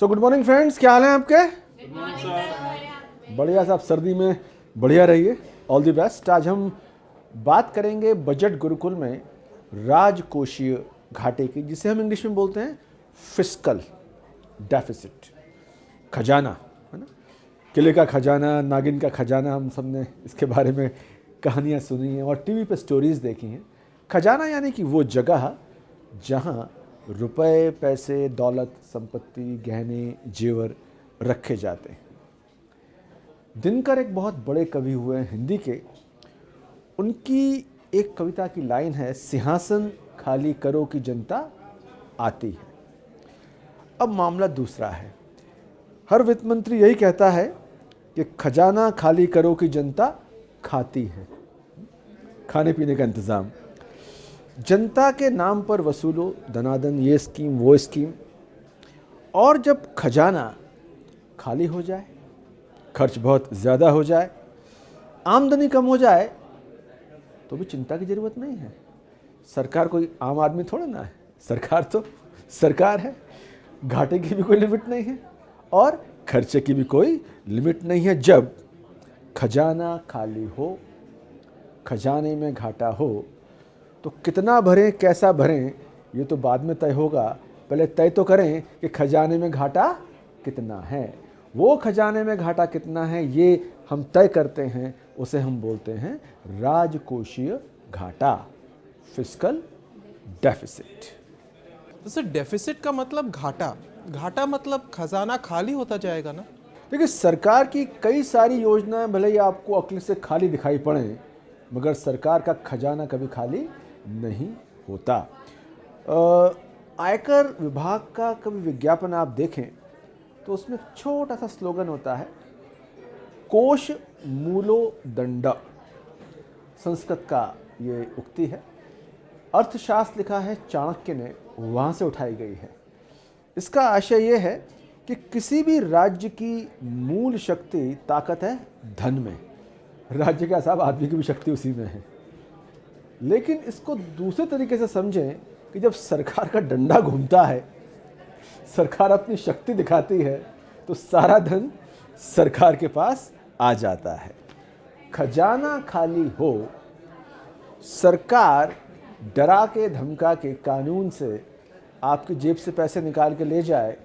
So good morning friends, क्या हाल है आपके? बढ़िया साहब, सर्दी में बढ़िया रहिए, ऑल द बेस्ट। आज हम बात करेंगे बजट गुरुकुल में राजकोषीय घाटे की, जिसे हम इंग्लिश में बोलते हैं फिस्कल डेफिसिट, खजाना, है ना। किले का खजाना, नागिन का खजाना, हम सब ने इसके बारे में कहानियाँ सुनी हैं और टीवी पे स्टोरीज़ देखी हैं। खजाना यानी कि वो जगह जहाँ रुपए, पैसे, दौलत, संपत्ति, गहने, जेवर रखे जाते हैं। दिनकर एक बहुत बड़े कवि हुए हैं हिंदी के। उनकी एक कविता की लाइन है, सिंहासन खाली करो कि जनता आती है। अब मामला दूसरा है। हर वित्त मंत्री यही कहता है कि खजाना खाली करो कि जनता खाती है। खाने पीने का इंतज़ाम, जनता के नाम पर वसूलो धनादन, ये स्कीम वो स्कीम। और जब खजाना खाली हो जाए, खर्च बहुत ज़्यादा हो जाए, आमदनी कम हो जाए, तो भी चिंता की ज़रूरत नहीं है। सरकार कोई आम आदमी थोड़ा ना है, सरकार तो सरकार है। घाटे की भी कोई लिमिट नहीं है और खर्चे की भी कोई लिमिट नहीं है। जब खजाना खाली हो, खजाने में घाटा हो, तो कितना भरें, कैसा भरें, ये तो बाद में तय होगा। पहले तय तो करें कि खजाने में घाटा कितना है। वो खजाने में घाटा कितना है ये हम तय करते हैं, उसे हम बोलते हैं राजकोषीय घाटा, फिस्कल डेफिसिट। तो सर, डेफिसिट का मतलब घाटा, घाटा मतलब खजाना खाली होता जाएगा ना? देखिए, सरकार की कई सारी योजनाएं भले ही आपको अक्ल से खाली दिखाई पड़ें, मगर सरकार का खजाना कभी खाली नहीं होता। आयकर विभाग का कभी विज्ञापन आप देखें तो उसमें छोटा सा स्लोगन होता है, कोश मूलो दंड। संस्कृत का ये उक्ति है, अर्थशास्त्र लिखा है चाणक्य ने, वहाँ से उठाई गई है। इसका आशय ये है कि किसी भी राज्य की मूल शक्ति, ताकत है धन में। राज्य का साहब आदमी की भी शक्ति उसी में है। लेकिन इसको दूसरे तरीके से समझें कि जब सरकार का डंडा घूमता है, सरकार अपनी शक्ति दिखाती है, तो सारा धन सरकार के पास आ जाता है। खजाना खाली हो, सरकार डरा के धमका के कानून से आपकी जेब से पैसे निकाल के ले जाए,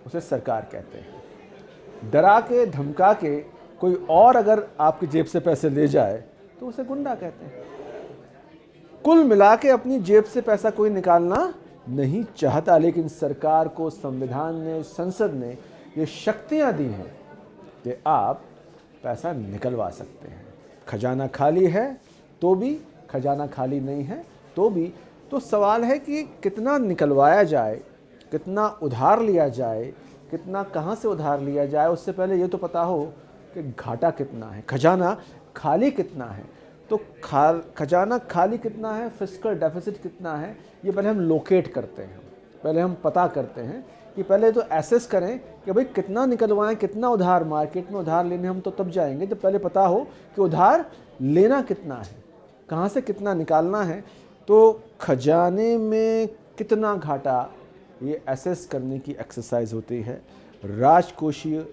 उसे सरकार कहते हैं। डरा के धमका के कोई और अगर आपकी जेब से पैसे ले जाए तो उसे गुंडा कहते हैं। कुल मिला के अपनी जेब से पैसा कोई निकालना नहीं चाहता, लेकिन सरकार को संविधान ने, संसद ने ये शक्तियां दी हैं कि आप पैसा निकलवा सकते हैं। खजाना खाली है तो भी, खजाना खाली नहीं है तो भी। तो सवाल है कि कितना निकलवाया जाए, कितना उधार लिया जाए, कितना कहाँ से उधार लिया जाए। उससे पहले ये तो पता हो कि घाटा कितना है, खजाना खाली कितना है। तो खजाना खाली कितना है, फिस्कल डेफिसिट कितना है, ये पहले हम लोकेट करते हैं, पहले हम पता करते हैं कि पहले तो एसेस करें कि भाई कितना निकलवाएं, कितना उधार। मार्केट में उधार लेने हम तो तब जाएंगे जब पहले पता हो कि उधार लेना कितना है, कहाँ से कितना निकालना है। तो खजाने में कितना घाटा, ये एसेस करने की एक्सरसाइज होती है राजकोषीय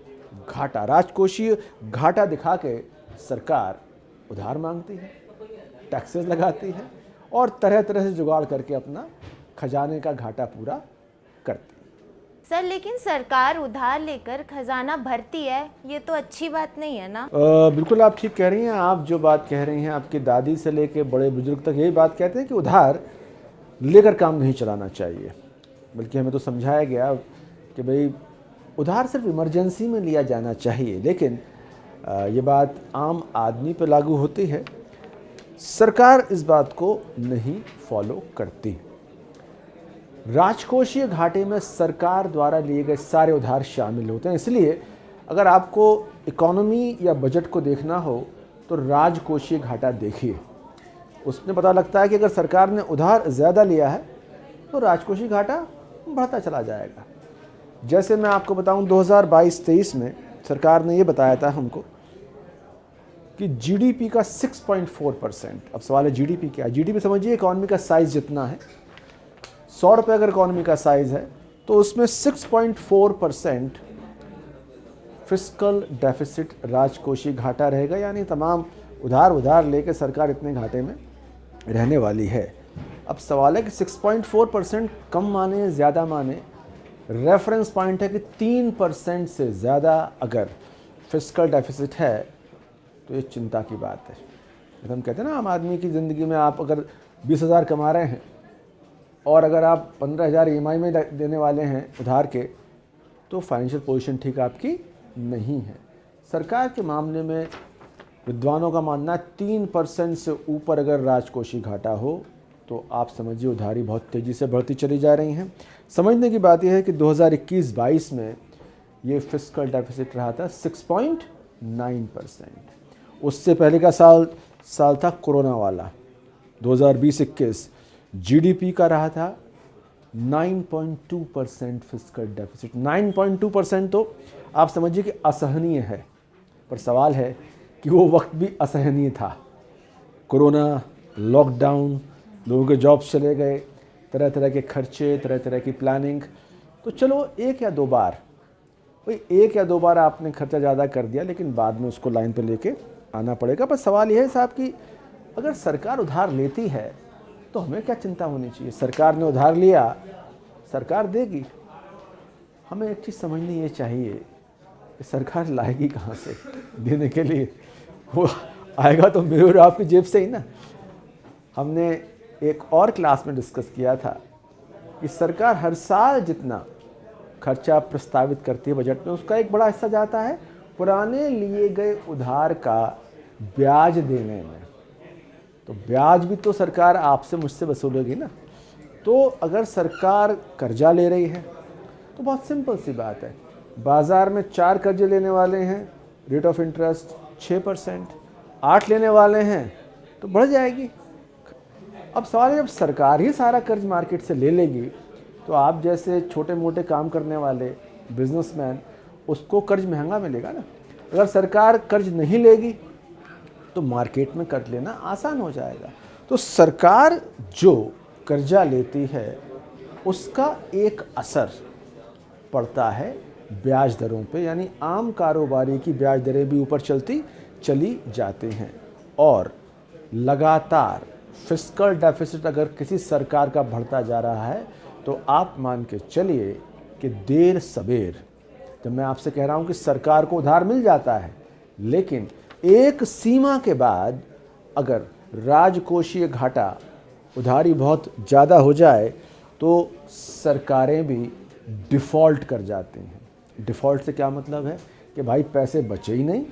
घाटा। राजकोषीय घाटा दिखा के सरकार उधार मांगती है, टैक्सेस लगाती है और तरह तरह से जुगाड़ करके अपना खजाने का घाटा पूरा करती है। सर, लेकिन सरकार उधार लेकर खजाना भरती है, ये तो अच्छी बात नहीं है ना? बिल्कुल आप ठीक कह रही हैं। आप जो बात कह रही हैं, आपकी दादी से लेके बड़े बुजुर्ग तक यही बात कहते हैं कि उधार लेकर काम नहीं चलाना चाहिए। बल्कि हमें तो समझाया गया कि भाई उधार सिर्फ इमरजेंसी में लिया जाना चाहिए। लेकिन ये बात आम आदमी पर लागू होती है, सरकार इस बात को नहीं फॉलो करती। राजकोषीय घाटे में सरकार द्वारा लिए गए सारे उधार शामिल होते हैं। इसलिए अगर आपको इकोनॉमी या बजट को देखना हो तो राजकोषीय घाटा देखिए, उसमें पता लगता है कि अगर सरकार ने उधार ज़्यादा लिया है तो राजकोषीय घाटा बढ़ता चला जाएगा। जैसे मैं आपको बताऊं, 2022-23 में सरकार ने ये बताया था हमको कि जीडीपी का 6.4%। अब सवाल है जीडीपी क्या है? जीडीपी समझिए इकोनॉमी का साइज़ जितना है। 100 रुपये अगर इकोनॉमी का साइज़ है तो उसमें 6.4% फिस्कल डेफिसिट राजकोषीय घाटा रहेगा, यानी तमाम उधार लेके सरकार इतने घाटे में रहने वाली है। अब सवाल है कि 6.4% कम माने ज़्यादा माने। रेफरेंस पॉइंट है कि 3% से ज़्यादा अगर फिस्कल डेफिसिट है तो ये चिंता की बात है। जब हम कहते हैं ना, आम आदमी की ज़िंदगी में आप अगर 20,000 कमा रहे हैं और अगर आप 15,000 EMI में देने वाले हैं उधार के, तो फाइनेंशियल पोजीशन ठीक आपकी नहीं है। सरकार के मामले में विद्वानों का मानना है 3% से ऊपर अगर राजकोषीय घाटा हो तो आप समझिए उधारी बहुत तेज़ी से बढ़ती चली जा रही हैं। समझने की बात यह है कि 2021-22 में ये फिस्कल डेफिसिट रहा था 6.9%। उससे पहले का साल था कोरोना वाला 2020-21। GDP का रहा था 9.2% फिस्कल डेफिसिट। 9.2% तो आप समझिए कि असहनीय है, पर सवाल है कि वो वक्त भी असहनीय था। कोरोना, लॉकडाउन, लोगों के जॉब्स चले गए, तरह तरह के खर्चे, तरह तरह की प्लानिंग। तो चलो एक या दो बार आपने खर्चा ज़्यादा कर दिया, लेकिन बाद में उसको लाइन पे लेके आना पड़ेगा। पर सवाल यह है साहब कि अगर सरकार उधार लेती है तो हमें क्या चिंता होनी चाहिए? सरकार ने उधार लिया, सरकार देगी। हमें एक चीज़ समझनी ये चाहिए कि सरकार लाएगी कहाँ से देने के लिए? वो आएगा तो मेरे और आपकी जेब से ही ना। हमने एक और क्लास में डिस्कस किया था कि सरकार हर साल जितना खर्चा प्रस्तावित करती है बजट में, उसका एक बड़ा हिस्सा जाता है पुराने लिए गए उधार का ब्याज देने में। तो ब्याज भी तो सरकार आपसे मुझसे वसूलेगी ना। तो अगर सरकार कर्जा ले रही है तो बहुत सिंपल सी बात है, बाज़ार में 4 कर्जे लेने वाले हैं, रेट ऑफ इंटरेस्ट 6%, 8 लेने वाले हैं तो बढ़ जाएगी। अब सवाल है, जब सरकार ही सारा कर्ज मार्केट से ले लेगी तो आप जैसे छोटे मोटे काम करने वाले बिजनेसमैन, उसको कर्ज महंगा मिलेगा ना। अगर सरकार कर्ज नहीं लेगी तो मार्केट में कर्ज लेना आसान हो जाएगा। तो सरकार जो कर्जा लेती है उसका एक असर पड़ता है ब्याज दरों पे, यानी आम कारोबारी की ब्याज दरें भी ऊपर चलती चली जाती हैं। और लगातार फिस्कल डेफिसिट अगर किसी सरकार का बढ़ता जा रहा है तो आप मान के चलिए कि देर सबेर, जब मैं आपसे कह रहा हूँ कि सरकार को उधार मिल जाता है, लेकिन एक सीमा के बाद अगर राजकोषीय घाटा, उधारी बहुत ज़्यादा हो जाए तो सरकारें भी डिफ़ॉल्ट कर जाती हैं। डिफ़ॉल्ट से क्या मतलब है कि भाई पैसे बचे ही नहीं,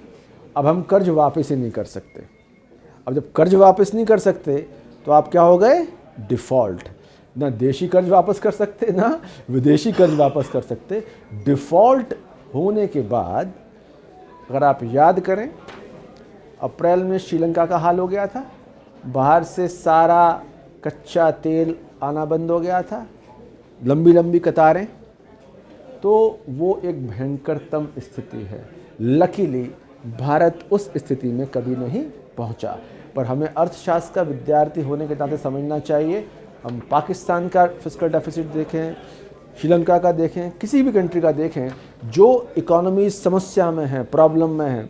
अब हम कर्ज वापस ही नहीं कर सकते। अब जब कर्ज वापस नहीं कर सकते तो आप क्या हो गए? डिफ़ॉल्ट। ना देशी कर्ज वापस कर सकते, ना विदेशी कर्ज वापस कर सकते। डिफ़ॉल्ट होने के बाद अगर आप याद करें, अप्रैल में श्रीलंका का हाल हो गया था, बाहर से सारा कच्चा तेल आना बंद हो गया था, लंबी लंबी कतारें। तो वो एक भयंकरतम स्थिति है। लकीली भारत उस स्थिति में कभी नहीं पहुंचा। पर हमें अर्थशास्त्र का विद्यार्थी होने के नाते समझना चाहिए, हम पाकिस्तान का फिस्कल डेफिसिट देखें, श्रीलंका का देखें, किसी भी कंट्री का देखें, जो इकोनॉमी समस्या में है, प्रॉब्लम में है,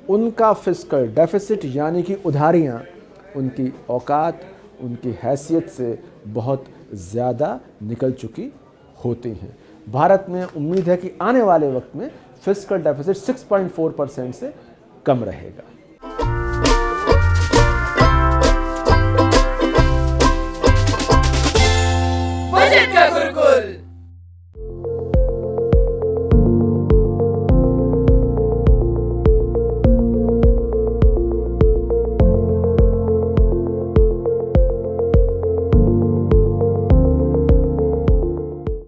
उनका फिस्कल डेफिसिट यानी कि उधारियाँ उनकी औकात, उनकी हैसियत से बहुत ज़्यादा निकल चुकी होती हैं। भारत में उम्मीद है कि आने वाले वक्त में फिस्कल डेफिसिट 6.4% से कम रहेगा।